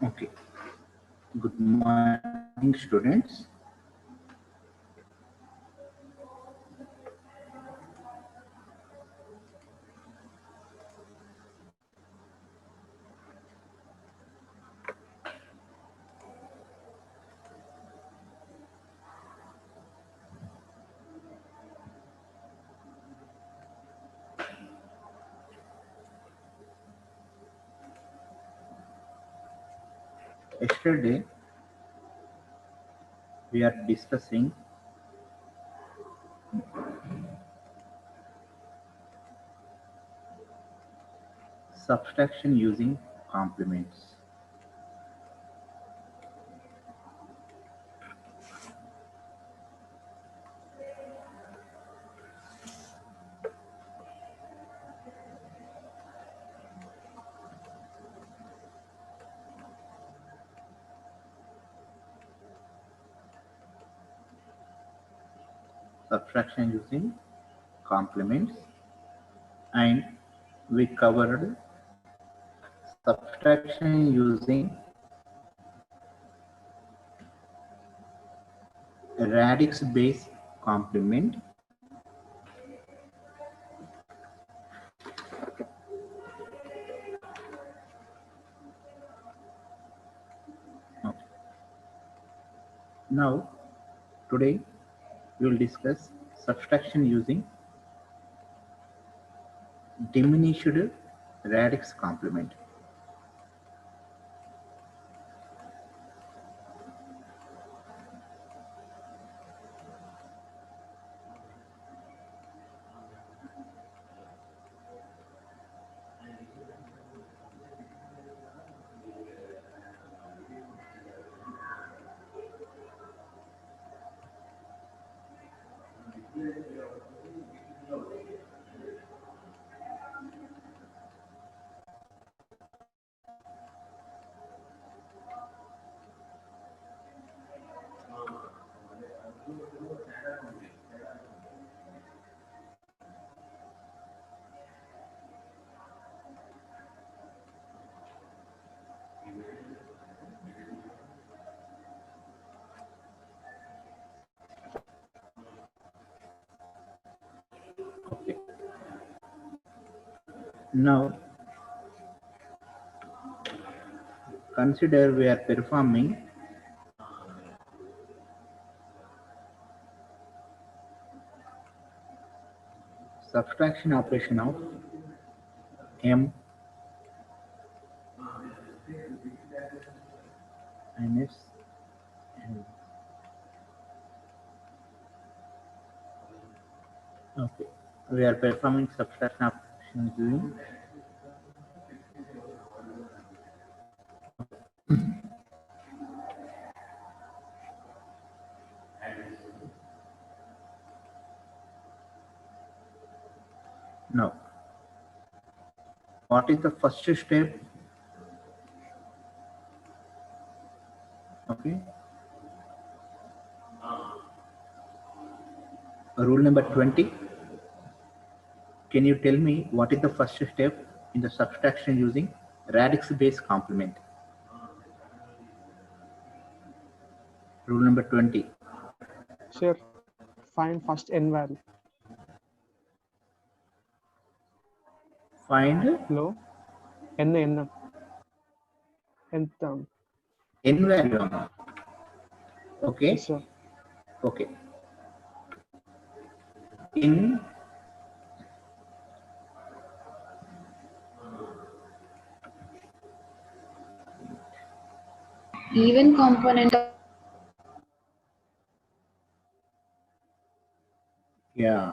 Okay. Good morning, students. Yesterday, we are discussing subtraction using complements. Subtraction using complements, and we covered subtraction using radix base complement. Okay. Now, today we will discuss subtraction using diminished radix complement. Okay. Now, consider we are performing subtraction operation of m minus n. Okay, we are performing subtraction operation using now. What is the first step? Okay, rule number 20. Can you tell me what is the first step in the subtraction using radix base complement? Rule number 20. Sure. Find first n value. Find Hello. N. Nth term. n value. Okay. Yes, sir. Okay. In even component of yeah.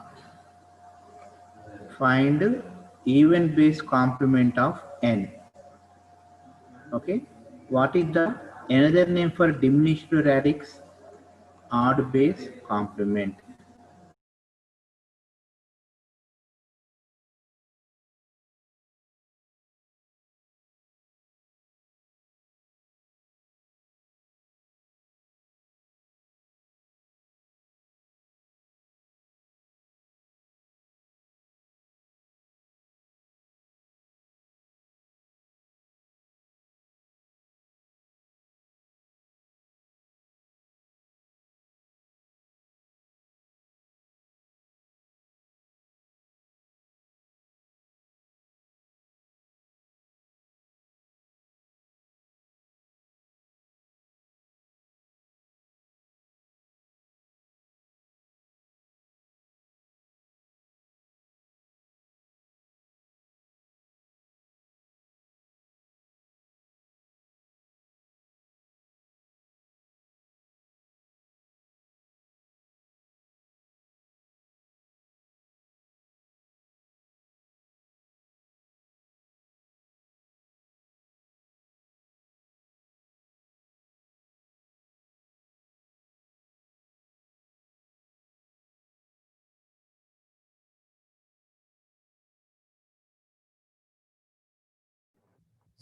Find even base complement of n. Okay. What is the another name for diminished radix? Odd base complement.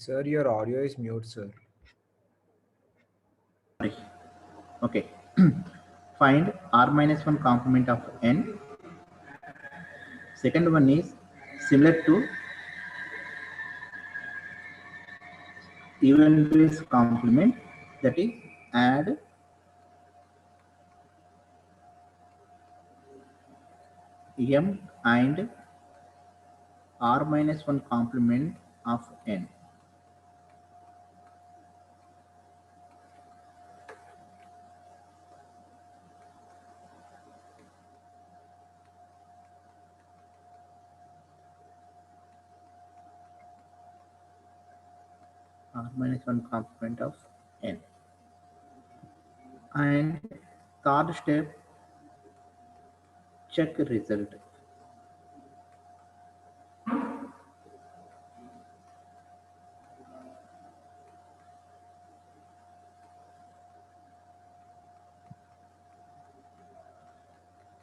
Sir, your audio is mute, sir. Okay. Find r minus 1 complement of n. Second one is similar to even base complement, that is add m and r minus 1 complement of n. R minus 1 complement of n. And third step, check result.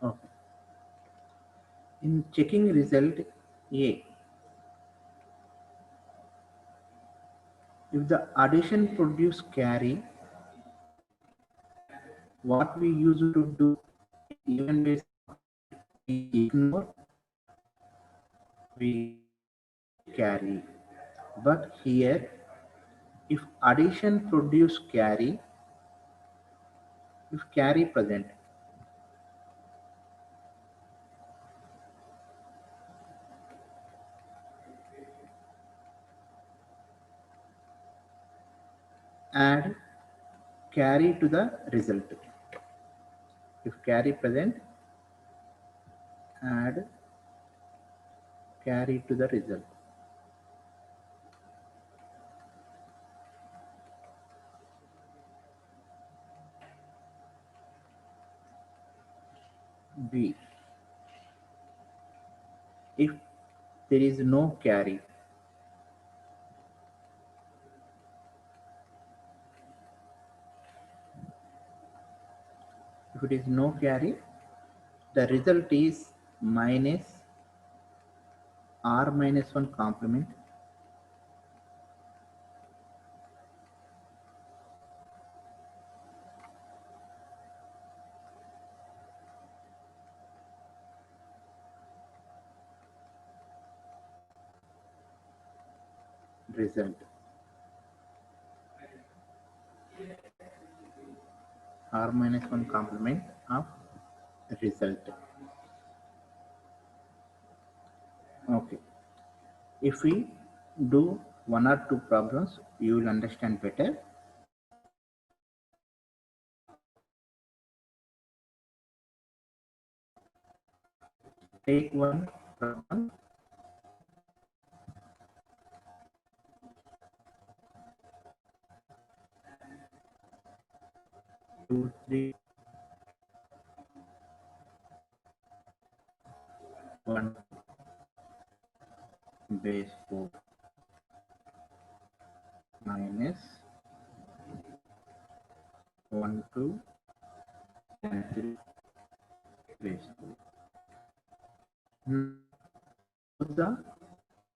Okay. In checking result A, if the addition produce carry, what we used to do even base, we ignore, we carry. But here, if addition produce carry, if carry present, add carry to the result. If carry present, add carry to the result. B, if there is no carry, if it is no carry, the result is minus r minus 1 complement result. R minus 1 complement of result. Okay. If we do one or two problems, you will understand better. Take one problem. Two, three, one, base 4 minus 1, 2, and 3 base 4. Now the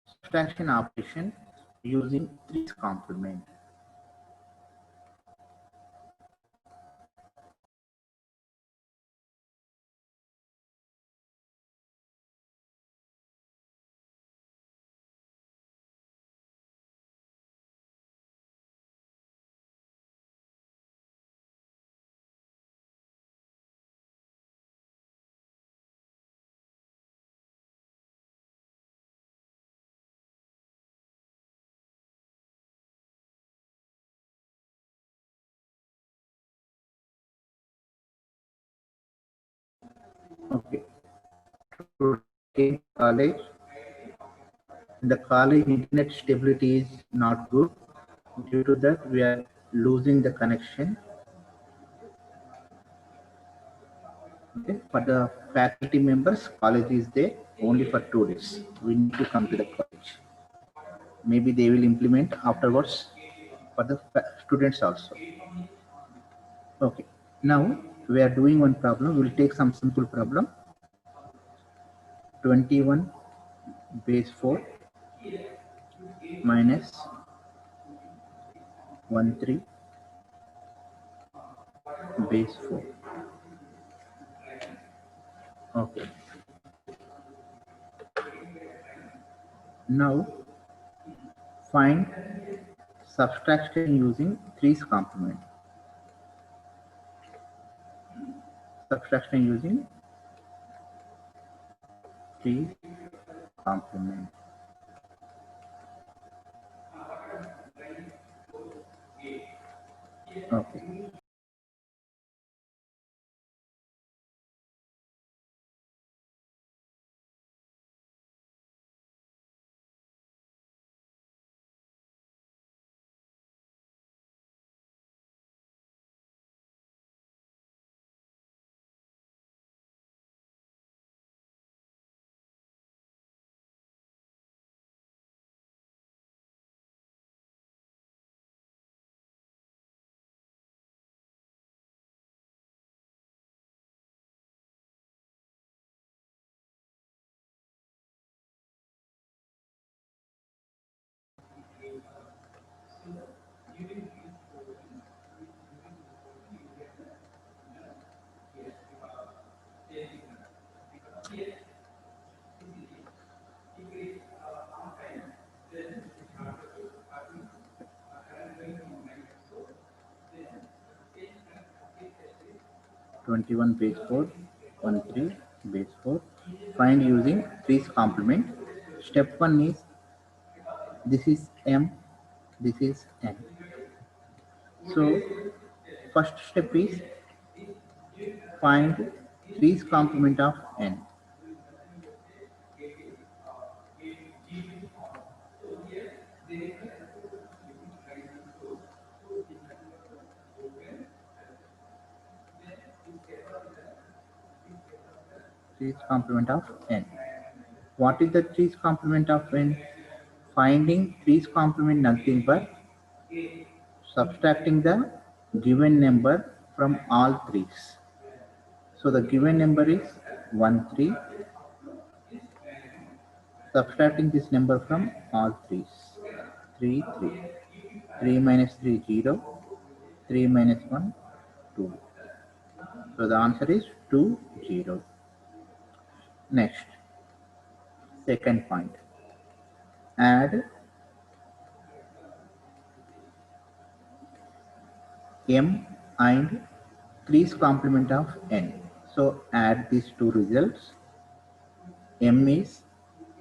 subtraction operation using 3's complement. Okay. In college, the college internet stability is not good. Due to that, we are losing the connection. Okay. For the faculty members, college is there only for 2 days. We need to come to the college. Maybe they will implement afterwards for the students also. Okay. Now we are doing one problem. We will take some simple problem. 21 base 4 minus 1 3 base 4. Okay. Now find subtraction using 3's complement. Subtraction using 3's complement. Okay. (21 base 4, 13 base 4). Find using 3's complement. Step 1 is, this is m, this is n. So first step is find 3's complement of n. Three's complement of n. What is the 3's complement of n? Finding 3's complement nothing but subtracting the given number from all 3's. So the given number is 1 3. Subtracting this number from all 3's. 3 3. 3 minus 3 0. 3 minus 1 2. So the answer is 2 0. Next, second point. Add m and 3's complement of n. So add these two results. M is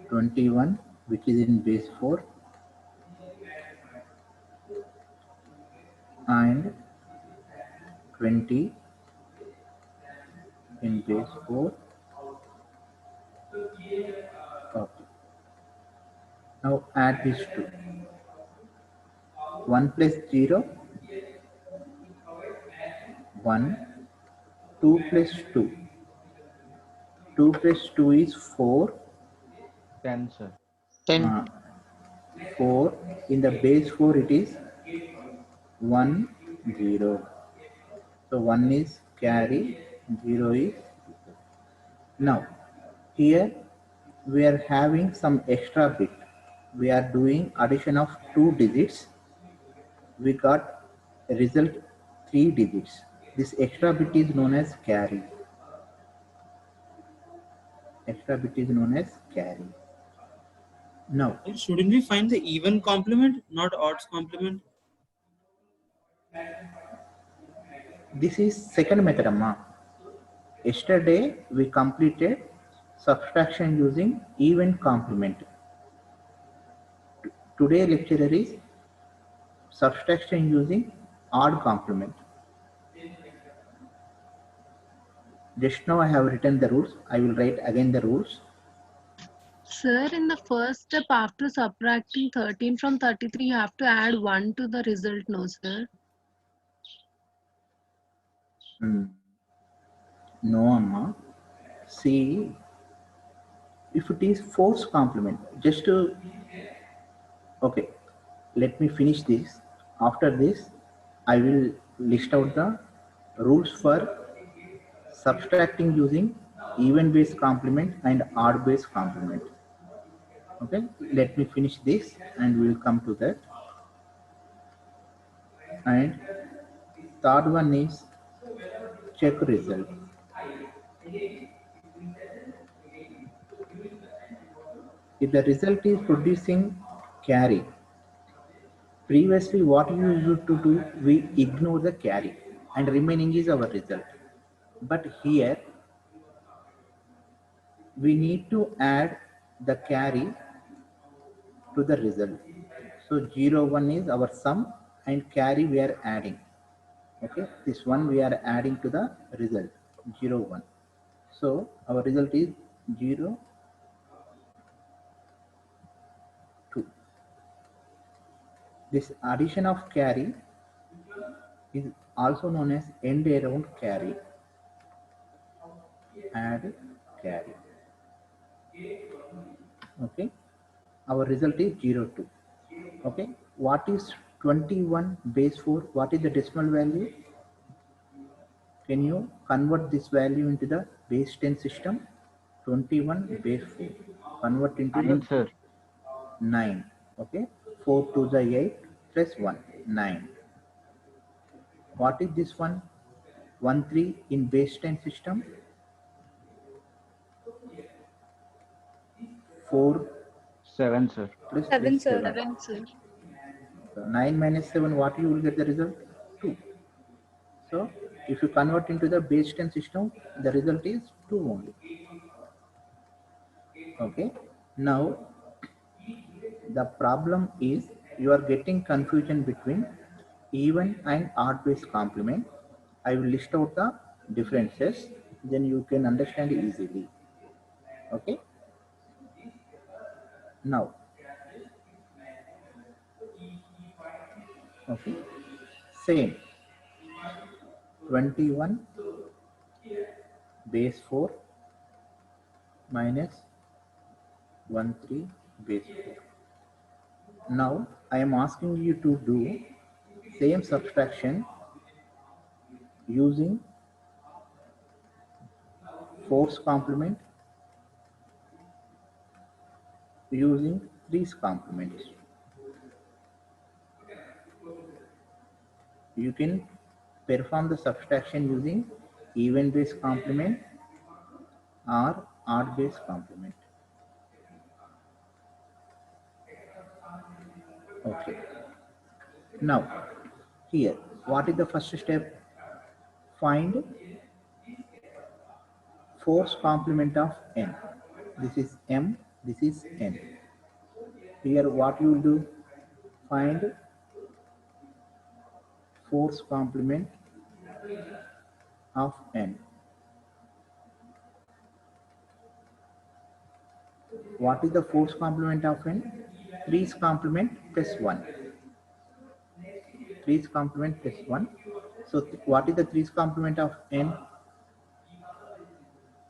21, which is in base 4, and 20 in base 4. Okay. Now add these two. 1 plus 0, 1. 2 plus 2. 2 plus 2 is 4. 10, sir. 10. 4. In the base 4 it is 1 0. So 1 is carry, 0 is. Now here we are having some extra bit. We are doing addition of 2 digits. We got a result 3 digits. This extra bit is known as carry. Extra bit is known as carry. Now, shouldn't we find the even complement, not odds complement? this is second method, Amma. Yesterday we completed subtraction using even complement. Today lecturer is subtraction using odd complement. Just now I have written the rules. I will write again the rules. Sir, in the first step, after subtracting 13 from 33, you have to add 1 to the result, no, sir? No, Amma. See, if it is 4's complement, just to, okay, let me finish this. After this, I will list out the rules for subtracting using even base complement and odd base complement. Okay, let me finish this and we will come to that. And third one is check result. If the result is producing carry, previously what we used to do, we ignore the carry and remaining is our result. But here we need to add the carry to the result. So 0, 1 is our sum and carry we are adding. Okay, this one we are adding to the result 0, 1. So our result is 0, 2. This addition of carry is also known as end around carry. Add carry. Okay, our result is 0, 2. Okay, what is 21 base 4? What is the decimal value? Can you convert this value into the base 10 system? 21 base 4. Convert into 9, the sir. 9. Okay, 4 to the 8 plus 1, 9. What is this one? 1, 3 in base 10 system. 4 7, sir. plus 7, plus sir. 7. 7, sir. So 9 minus 7, what you will get the result? 2. So if you convert into the base 10 system, the result is 2 only. Okay. Now the problem is you are getting confusion between even and odd base complement. I will list out the differences, then you can understand easily. Okay. Now, okay, same 21 base 4 minus 1, 3 base 4. Now I am asking you to do same subtraction using 4's complement, using 3's complement. You can perform the subtraction using even base complement or odd base complement. Okay. Now here, what is the first step? Find 4's complement of n. This is m, this is n. Here what you will do? Find 4's complement of n. What is the 4's complement of n? 3's complement plus 1. 3's complement plus 1. So what is the 3's complement of n?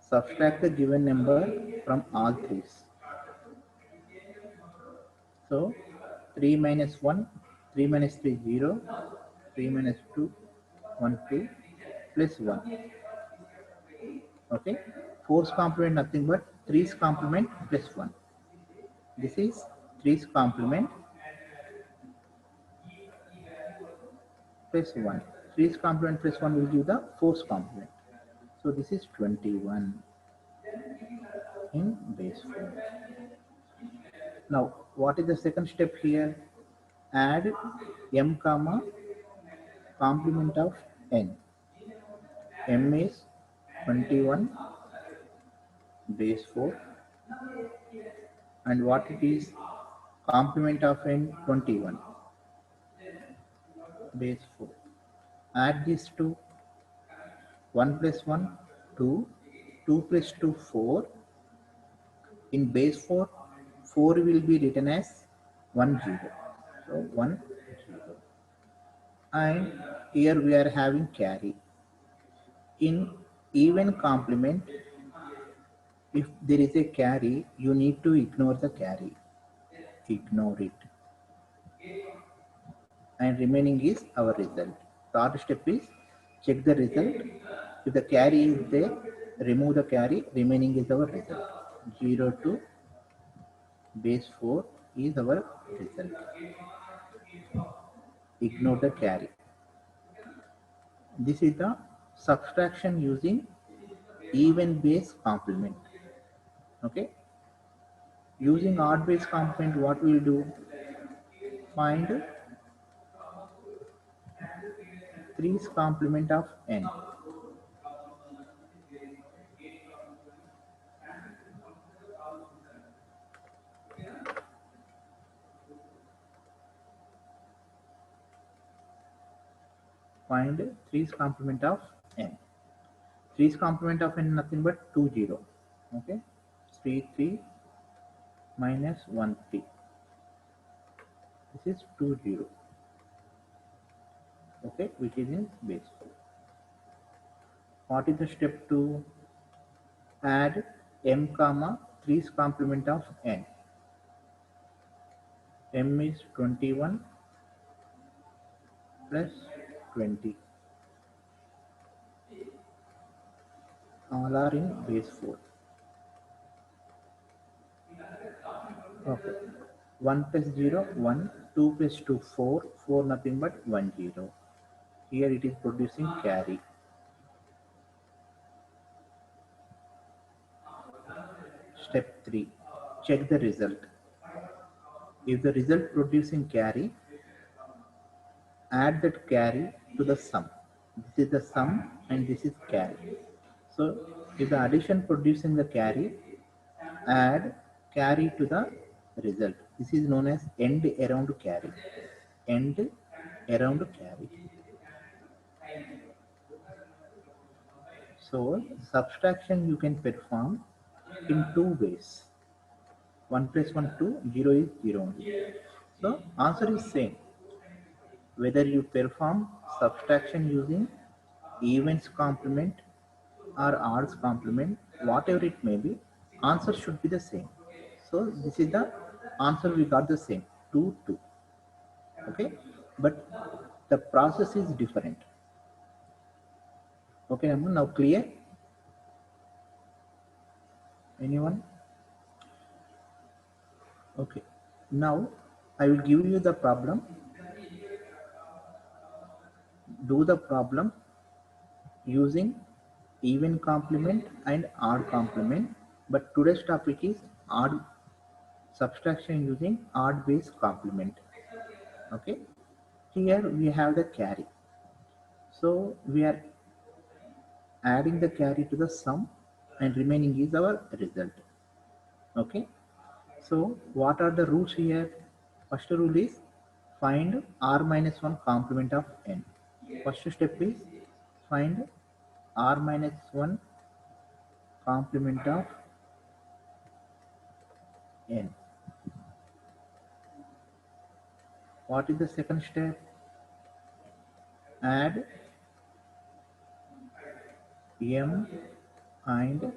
Subtract the given number from all 3's. So 3 minus 1, 3 minus 3, 0, 3 minus 2, 1, 2, plus 1. Okay, 4's complement nothing but 3's complement plus 1. This is 3's complement plus 1. 3's complement plus 1 will give the 4's complement. So this is 21 in base 4. Now what is the second step here? Add m comma complement of n. M is 21 base 4 and what it is? Complement of n 21 base 4. Add these two. 1 plus 1 2, 2 plus 2 4. In base 4, 4 will be written as 1 0. So 1 0. And here we are having carry. In even complement, if there is a carry, you need to ignore the carry. Ignore it. And remaining is our result. Third step is check the result. If the carry is there, remove the carry, remaining is our result. 0 to base 4 is our result. Ignore the carry. This is the subtraction using even base complement. Okay. Using odd base complement, what we'll do? Find 3's complement of n. Find 3's complement of n. 3's complement of n nothing but 2 0. Okay. 3 3 minus 1 3. This is 2 0. Okay, which is in base 4. What is the step 2? Add m comma 3's complement of n. M is 21 plus 20. All are in base 4. Okay. 1 plus 0, 1, 2 plus 2, 4, 4 nothing but 1, 0. Here it is producing carry. Step 3, check the result. If the result producing carry, add that carry to the sum. This is the sum and this is carry. So if the addition producing the carry, add carry to the result. This is known as end around carry. End around carry. So subtraction you can perform in 2 ways. 1 plus 1, 2, 0 is 0 only. So answer is same. Whether you perform subtraction using evens complement or odds complement, whatever it may be, answer should be the same. So this is the answer we got the same, 2, 2. Okay, but the process is different. Okay, now clear? Anyone? Okay, now I will give you the problem. Do the problem using even complement and odd complement, but today's topic is odd subtraction using odd base complement. Okay, here we have the carry, so we are adding the carry to the sum and remaining is our result. Okay, so what are the rules here? First rule is find r minus 1 complement of n. First step is find r minus 1 complement of n. What is the second step? Add m and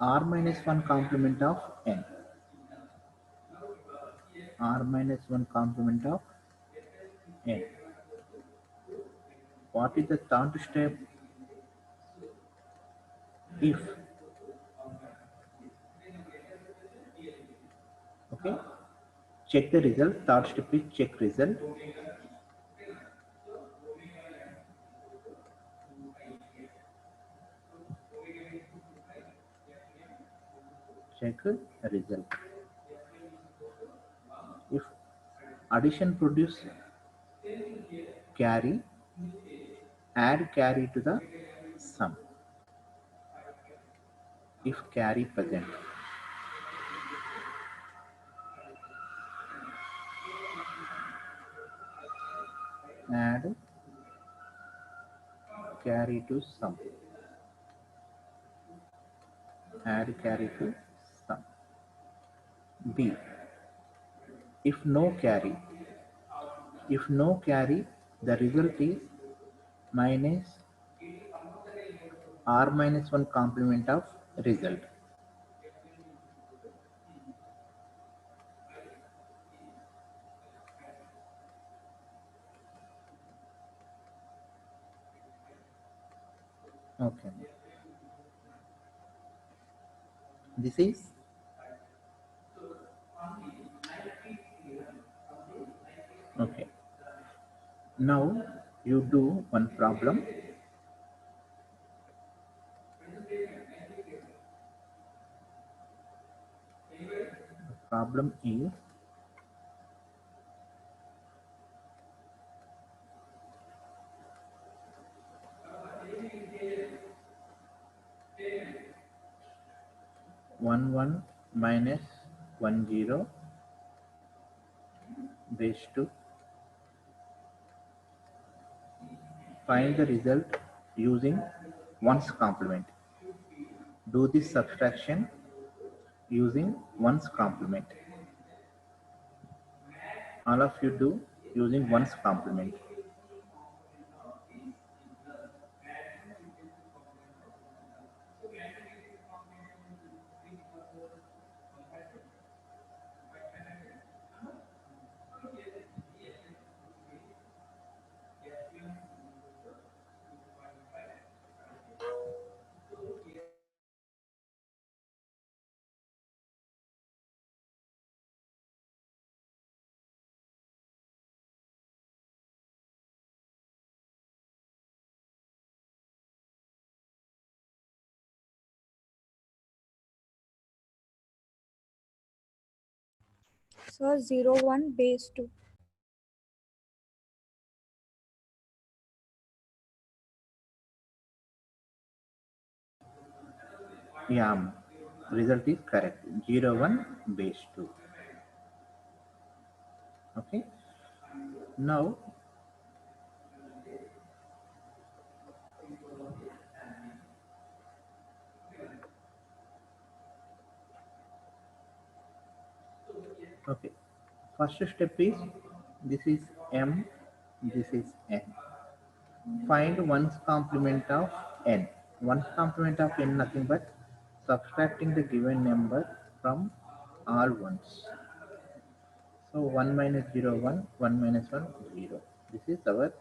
r minus 1 complement of n. R minus 1 complement of n. What is the third step? If. Okay. Check the result. Third step is check result. Check result. If addition produce carry, add carry to the sum. If carry present. Add carry to sum. Add carry to sum. B. If no carry, the result is minus r minus 1 complement of result. Okay. This is okay. Now you do one problem. The problem is one minus 10 base 2. Find the result using 1's complement. Do this subtraction using 1's complement. All of you do using 1's complement. So 01 base 2. Yeah, result is correct. 01 base 2. Okay. Now okay. First step is this is m, this is n. Find 1's complement of n. 1's complement of n nothing but subtracting the given number from all ones. So 1 minus 0, 1, 1 minus 1, 0. This is our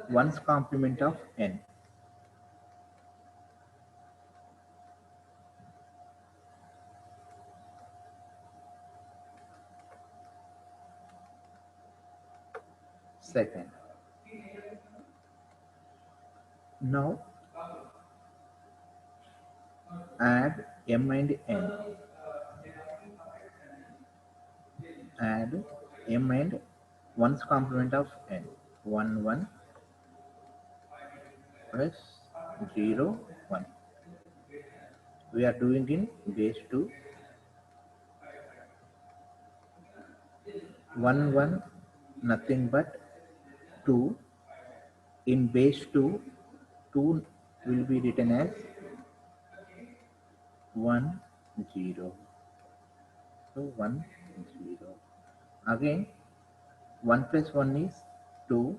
1's complement of n. Second. Now add m and n. Add m and 1's complement of n. 1, 1 plus 0, 1. We are doing in base 2. 1, 1 nothing but 2. In base 2, 2 will be written as 1, 0. So 1, 0. Again 1 plus 1 is 2.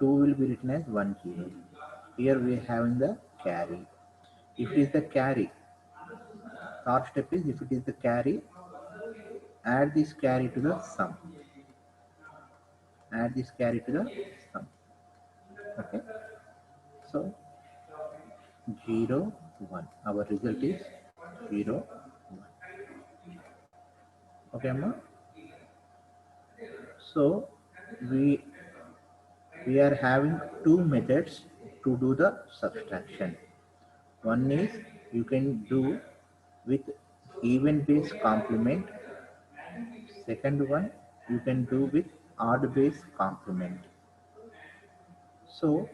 2 will be written as 1, 0. Here we have the carry. If it is the carry, third step is if it is the carry, add this carry to the sum. Add this carry to the sum. Okay. So 0, 1. Our result is 0, 1. Okay, Amma? So we are having two methods to do the subtraction. One is you can do with even base complement. Second one you can do with odd base complement. So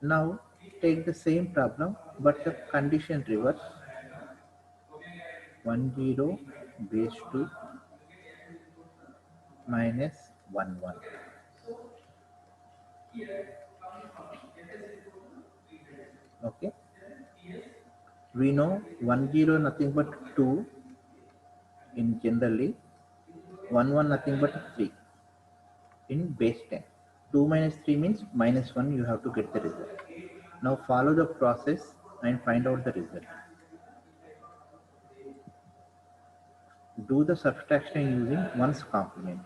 now take the same problem but the condition reverse. 1, 0 base 2 minus 1, 1. Okay. We know 1, 0 nothing but 2 in generally. 1, 1 nothing but 3 in base 10. 2 minus 3 means minus 1, you have to get the result. Now follow the process and find out the result. Do the subtraction using 1's complement.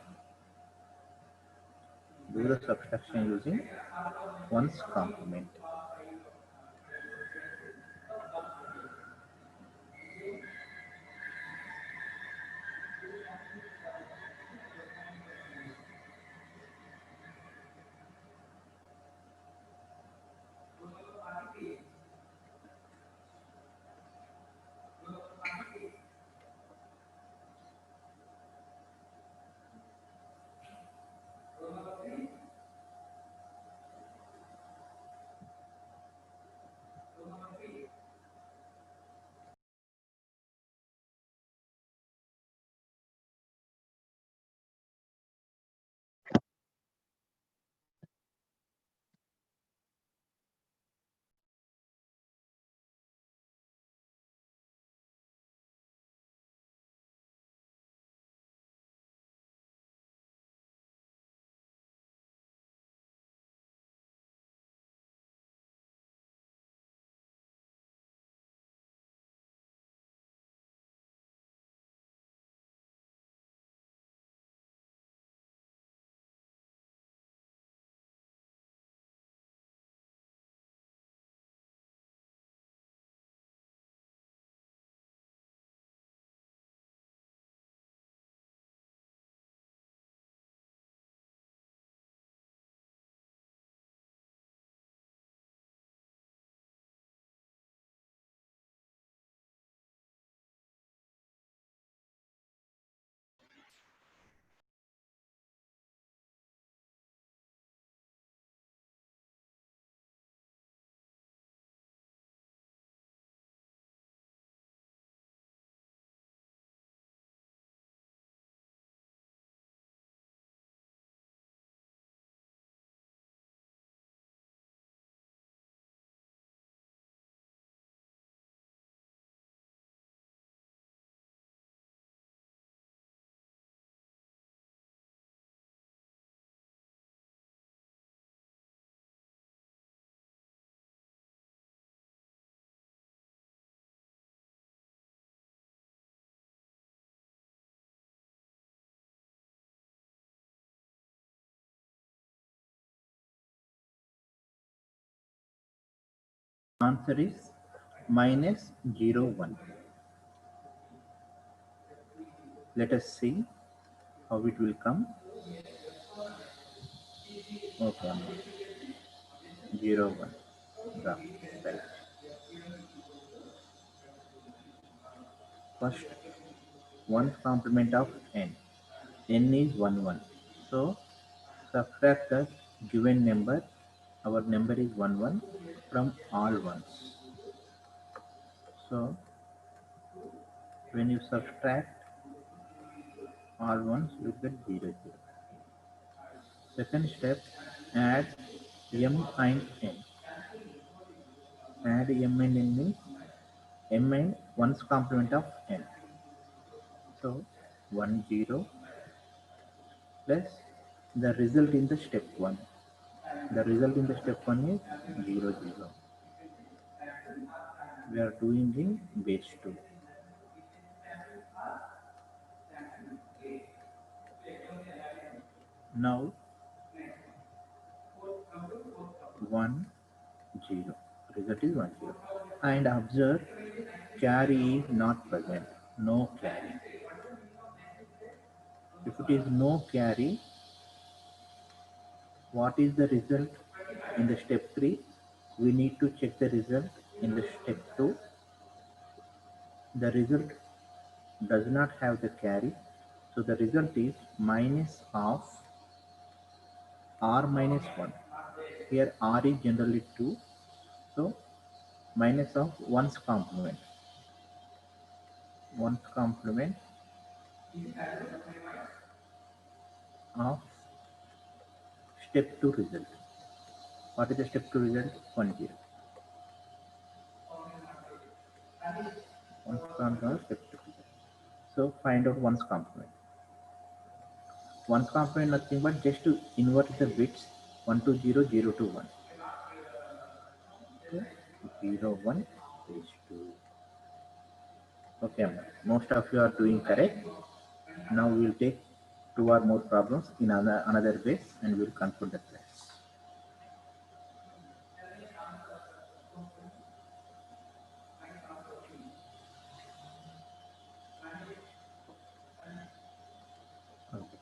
Do the subtraction using 1's complement. Answer is minus 0, 1. Let us see how it will come. Okay, 0, 1. Right. First, 1's complement of n. N is 1, 1. So, subtract the given number. Our number is 1, 1 from all ones. So, when you subtract all ones, you get 0, 0. Second step, add m and n. Add m and n means m and 1's complement of n. So 1, 0 plus the result in the step 1. The result in the step 1 is 0, 0. We are doing in base 2. Now 1, 0. Result is 1, 0. And observe carry is not present. No carry. If it is no carry, what is the result in the step 3? We need to check the result in the step 2. The result does not have the carry. So the result is minus of r minus 1. Here r is generally 2. So minus of 1's complement. 1's complement of step 2 result. What is the step 2 result? 1, 0. 1's complement of step 2 result. So find out 1's complement. 1's complement nothing but just to invert the bits 1 to 0, 0 to 1. Okay. 0, 1 is 2. Okay, most of you are doing correct. Now we will take 2 or more problems in another base and we will conclude the class. Okay.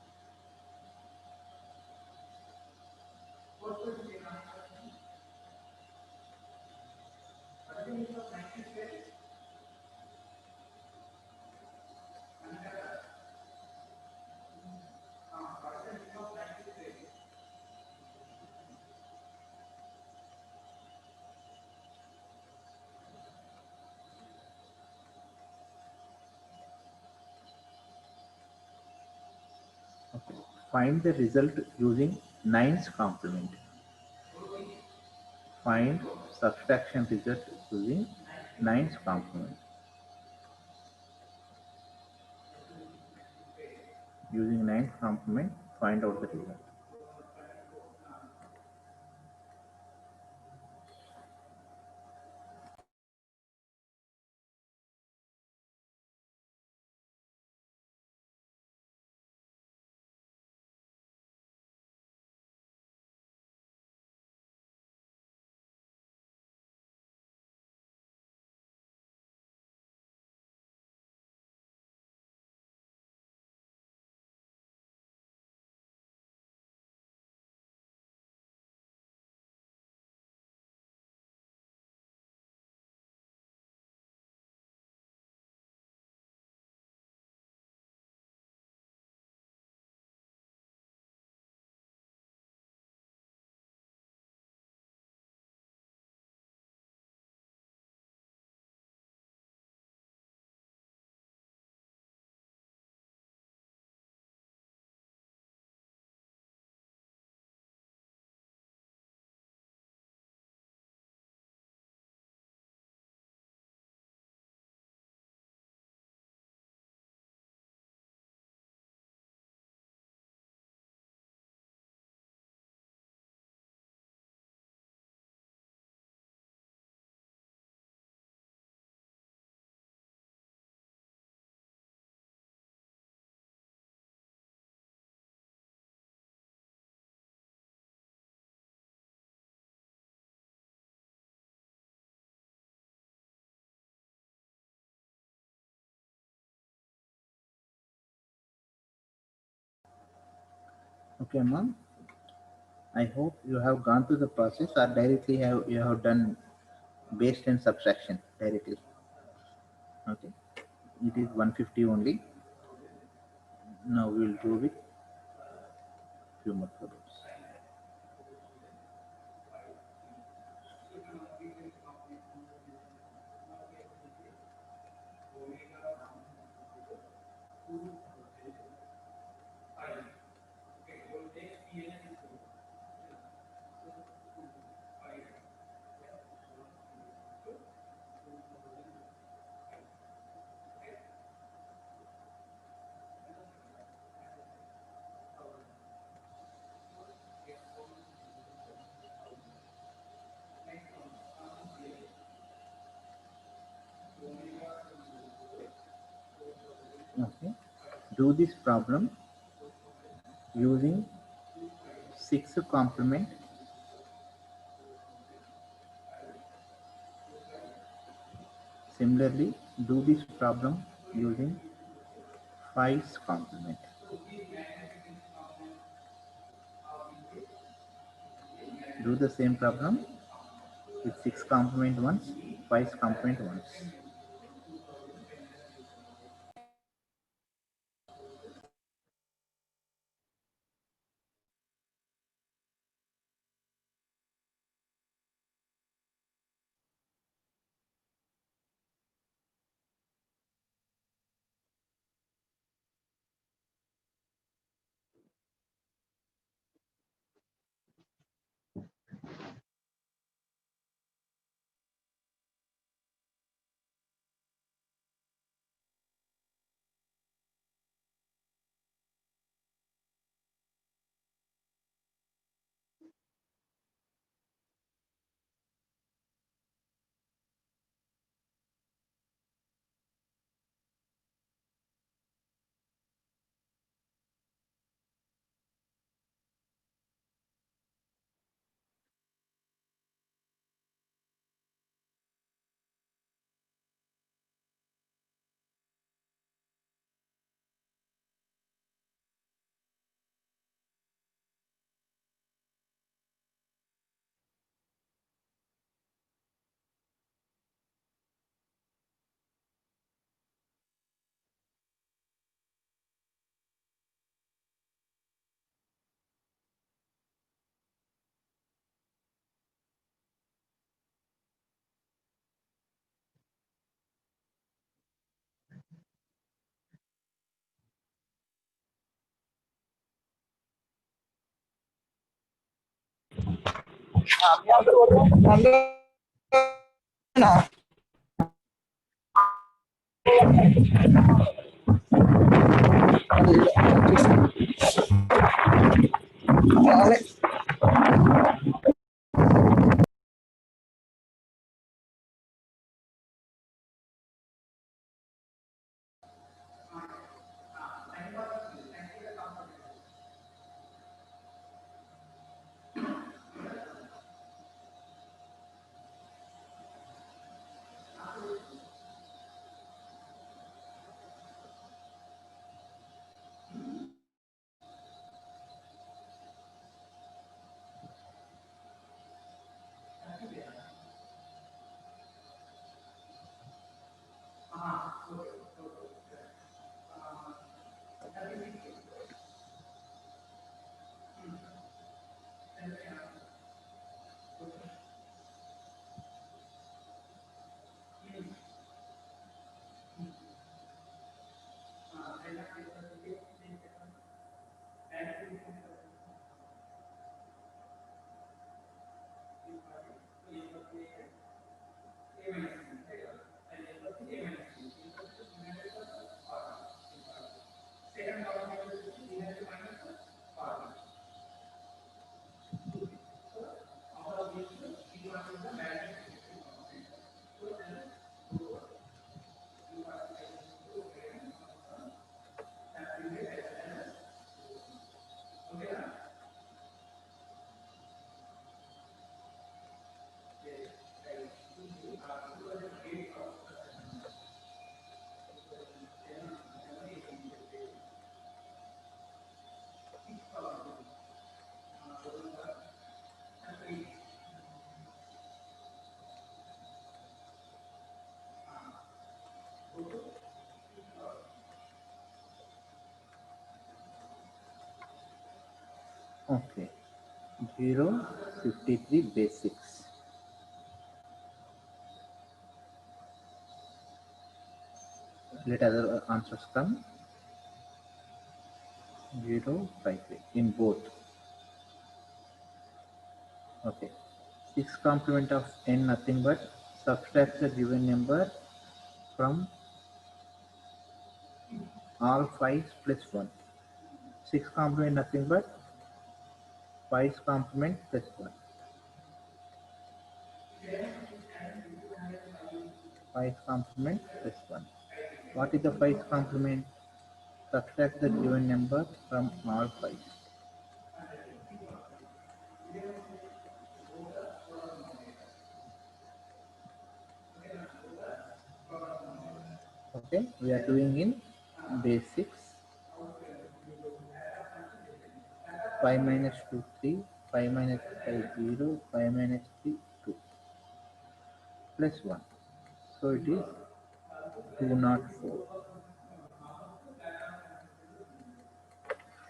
Okay. Find the result using 9's complement. Find subtraction result using 9's complement. Using 9's complement, find out the result. Okay, ma'am. I hope you have gone through the process or directly you have done base 10 subtraction directly. Okay. It is 150 only. Now we will do with few more problems. Okay. Do this problem using 6 complement. Similarly, do this problem using 5's complement. Do the same problem with 6 complement once, 5's complement once. Okay. 0, 53 base 6. Let other answers come. 0, 5, 3 in both. Okay. 6 complement of n nothing but subtract the given number from all 5's plus 1. 6 complement nothing but 5's complement plus 1. 5's complement plus 1. What is the 5's complement? Subtract the given number from all 5's. Okay, we are doing in basics. 5 minus 2, 3, 5 minus 5, 0, 5 minus 3, 2, plus 1. So it is 204.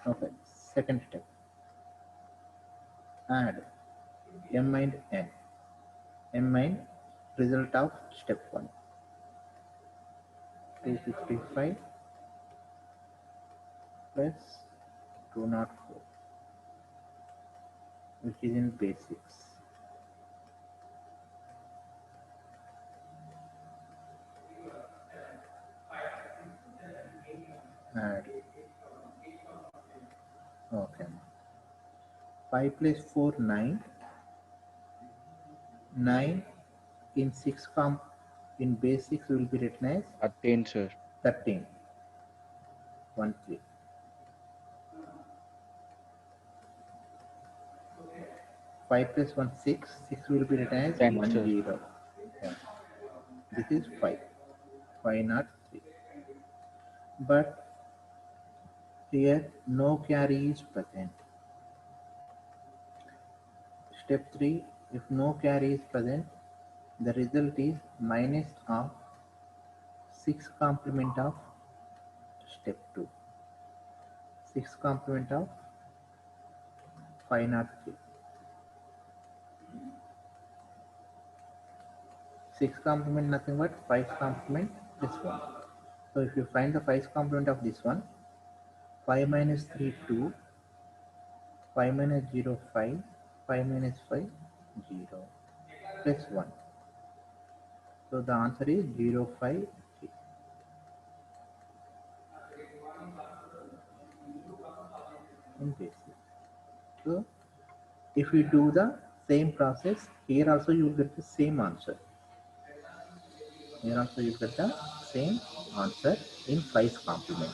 Okay, second step. Add m and n. M and result of step 1. 255 plus 204, which is in basics. Add. Okay. 5 plus 4, 9. 9 in 6 in basics will be written as 13, sir. 13. 1, 3. 5 plus 1, 6. 6 will be written as 10, 1, sir. 0. Yeah. This is 5. 5 not 3. But here no carry is present. Step 3, if no carry is present, the result is minus of 6 complement of step 2. 6 complement of 503. 6 complement nothing but 5 complement this one. So if you find the 5 complement of this one, 5 minus 3, 2, 5 minus 0, 5, 5 minus 5, 0, plus 1. So the answer is 0, 5, 3. In basic. So if you do the same process, here also you will get the same answer. Here also you get the same answer in 5's complement.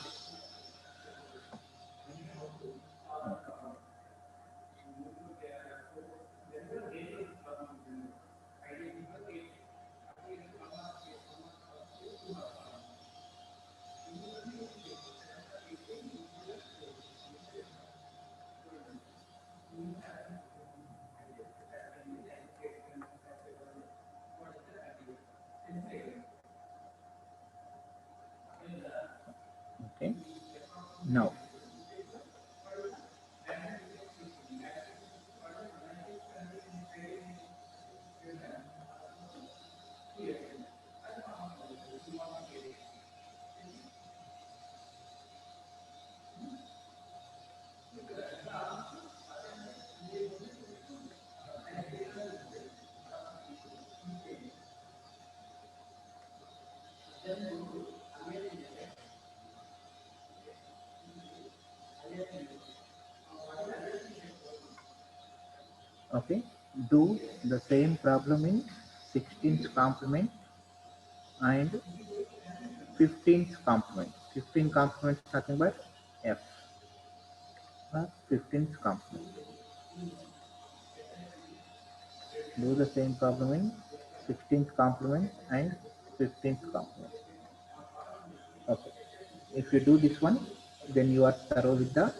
Okay. Now, okay, do the same problem in 16th complement and 15th complement. 15th complement is nothing but f. 15th complement. Do the same problem in 16th complement and 15th complement. Okay. If you do this one, then you are thorough with the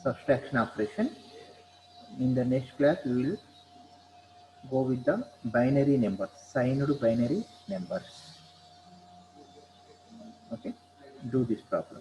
subtraction operation. In the next class, we will go with the binary numbers, signed binary numbers. Okay. Do this problem.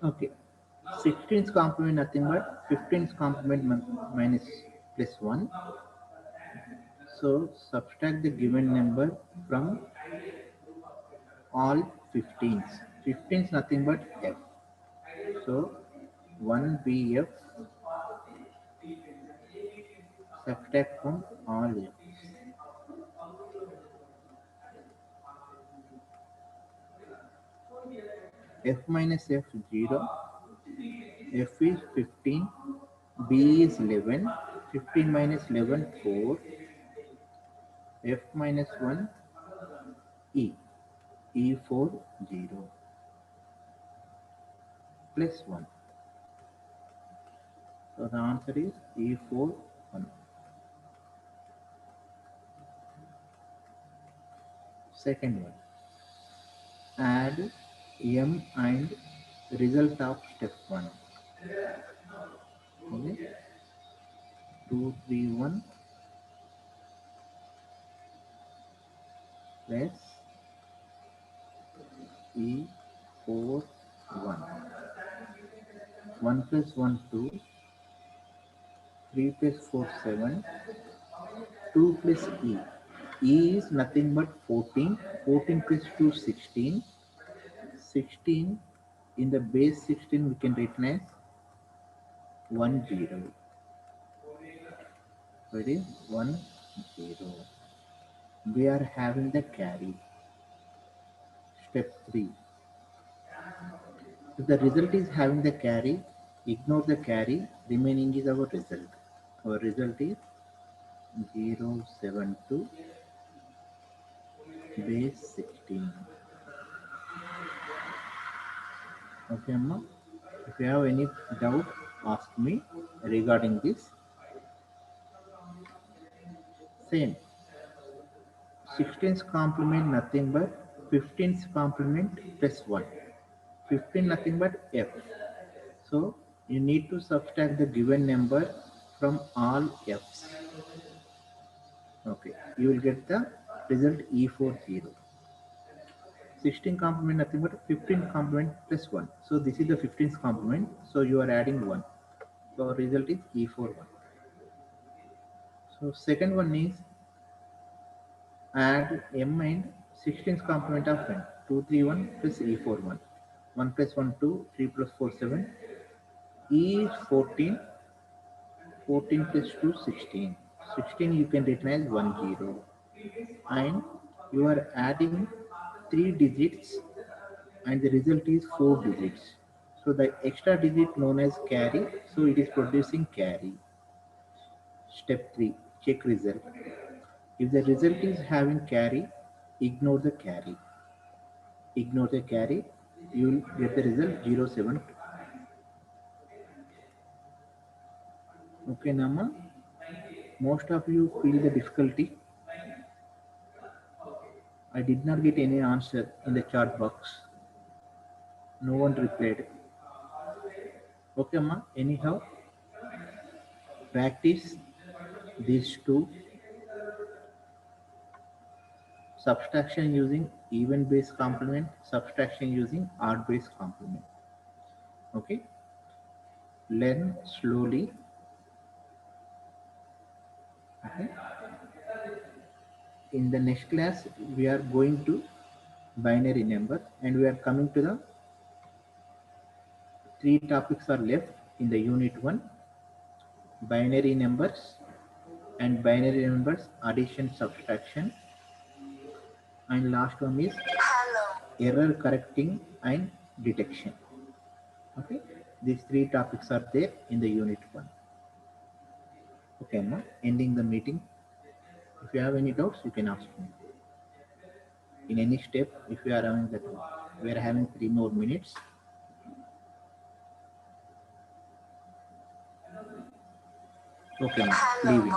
Okay. 16's complement nothing but 15's complement minus plus 1. So subtract the given number from all 15's. 15's nothing but f. So 1bf subtract from all f. F minus f 0. F is 15. B is 11. 15 minus 11 4. F minus 1 E. E4 0 plus 1. So the answer is E4 1. Second one. Add M and result of step 1. Okay. 2, 3, 1 plus E4 1. 1 plus 1 2. 3 plus 4 7. 2 plus E. E is nothing but 14. 14 plus 2 16. 16 in the base 16 we can write as 1 0. So it is 1 0. We are having the carry. Step 3. If the result is having the carry, ignore the carry, remaining is our result. Our result is 072 base 16. Okay, Amma. If you have any doubt, ask me regarding this. Same. 16's complement nothing but 15's complement plus 1. 15 nothing but f. So you need to subtract the given number from all f's. Okay, you will get the result E40. 16 complement nothing but 15 complement plus 1. So this is the 15th complement. So you are adding 1. So our result is E41. So second one is add m and 16th complement of n. 2, 3, 1 plus E41. 1 plus 1, 2, 3 plus 4, 7. E is 14. 14 plus 2, 16. 16 you can write as 1 0. And you are adding 3 digits and the result is 4 digits. So the extra digit known as carry. So it is producing carry. Step 3. Check result. If the result is having carry, ignore the carry. Ignore the carry. You will get the result 072. Okay, Nama. Most of you feel the difficulty. I did not get any answer in the chat box. No one replied. Okay, Ma. Anyhow, practice these two. Subtraction using even base complement, subtraction using odd base complement. Okay. Learn slowly. Okay. In the next class, we are going to binary number and we are coming to the 3 topics are left in the unit 1. Binary numbers and binary numbers addition subtraction, and last one is error correcting and detection. Okay, these 3 topics are there in the unit 1. Okay, now ending the meeting. If you have any doubts, you can ask me. In any step, if you are having that, we are having 3 more minutes. Okay, now leaving.